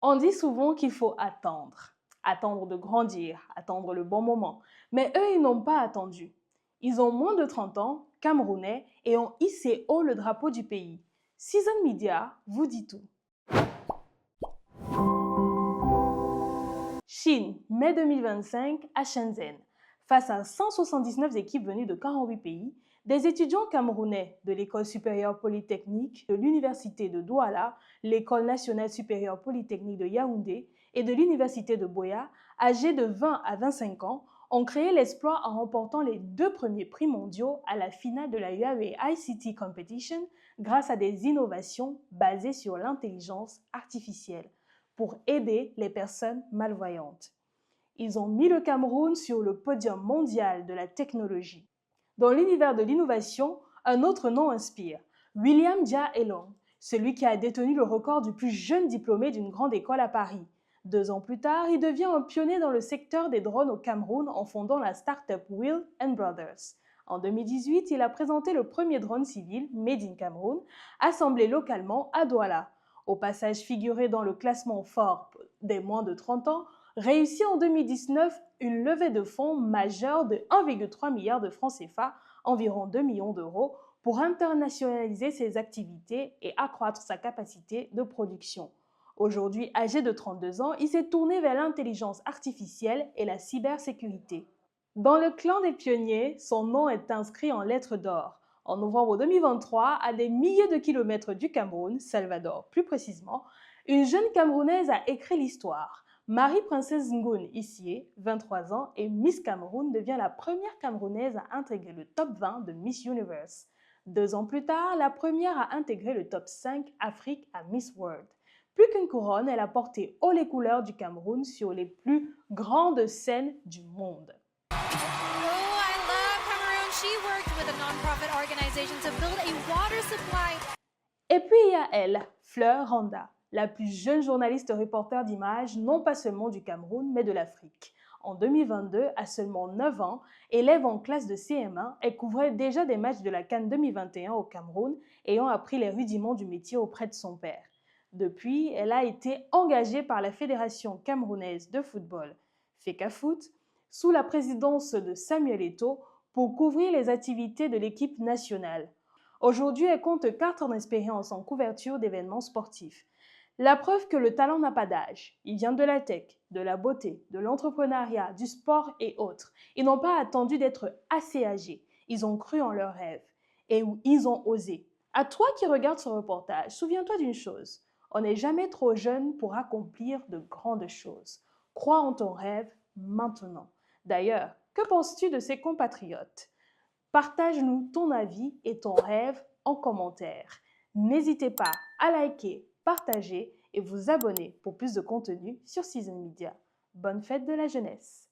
On dit souvent qu'il faut attendre. Attendre de grandir, attendre le bon moment. Mais eux, ils n'ont pas attendu. Ils ont moins de 30 ans, camerounais, et ont hissé haut le drapeau du pays. Season Media vous dit tout. Chine, mai 2025 à Shenzhen. Face à 179 équipes venues de 48 pays, des étudiants camerounais de l'École supérieure polytechnique de l'Université de Douala, l'École nationale supérieure polytechnique de Yaoundé et de l'Université de Boya, âgés de 20 à 25 ans, ont créé l'exploit en remportant les 2 premiers prix mondiaux à la finale de la Huawei ICT Competition grâce à des innovations basées sur l'intelligence artificielle pour aider les personnes malvoyantes. Ils ont mis le Cameroun sur le podium mondial de la technologie. Dans l'univers de l'innovation, un autre nom inspire, William Dia Elong, celui qui a détenu le record du plus jeune diplômé d'une grande école à Paris. 2 ans plus tard, il devient un pionnier dans le secteur des drones au Cameroun en fondant la start-up Will Brothers. En 2018, il a présenté le premier drone civil, Made in Cameroun, assemblé localement à Douala. Au passage figuré dans le classement Forbes des moins de 30 ans, réussit en 2019 une levée de fonds majeure de 1,3 milliard de francs CFA, environ 2 millions d'euros, pour internationaliser ses activités et accroître sa capacité de production. Aujourd'hui âgé de 32 ans, il s'est tourné vers l'intelligence artificielle et la cybersécurité. Dans le clan des pionniers, son nom est inscrit en lettres d'or. En novembre 2023, à des milliers de kilomètres du Cameroun, Salvador plus précisément, une jeune Camerounaise a écrit l'histoire. Marie-Princesse Ngoun Issié, 23 ans, et Miss Cameroun devient la première Camerounaise à intégrer le top 20 de Miss Universe. 2 ans plus tard, la première à intégrer le top 5 Afrique à Miss World. Plus qu'une couronne, elle a porté haut les couleurs du Cameroun sur les plus grandes scènes du monde. Et puis il y a elle, Fleur Randa, la plus jeune journaliste reporter d'images, non pas seulement du Cameroun, mais de l'Afrique. En 2022, à seulement 9 ans, élève en classe de CM1, elle couvrait déjà des matchs de la CAN 2021 au Cameroun, ayant appris les rudiments du métier auprès de son père. Depuis, elle a été engagée par la Fédération camerounaise de football, FECAFOOT, sous la présidence de Samuel Eto'o, pour couvrir les activités de l'équipe nationale. Aujourd'hui, elle compte 4 ans d'expérience en couverture d'événements sportifs. La preuve que le talent n'a pas d'âge. Il vient de la tech, de la beauté, de l'entrepreneuriat, du sport et autres. Ils n'ont pas attendu d'être assez âgés. Ils ont cru en leurs rêves et ils ont osé. À toi qui regardes ce reportage, souviens-toi d'une chose. On n'est jamais trop jeune pour accomplir de grandes choses. Crois en ton rêve maintenant. D'ailleurs, que penses-tu de ces compatriotes? Partage-nous ton avis et ton rêve en commentaire. N'hésitez pas à liker, partager et vous abonner pour plus de contenu sur Season Media. Bonne fête de la jeunesse!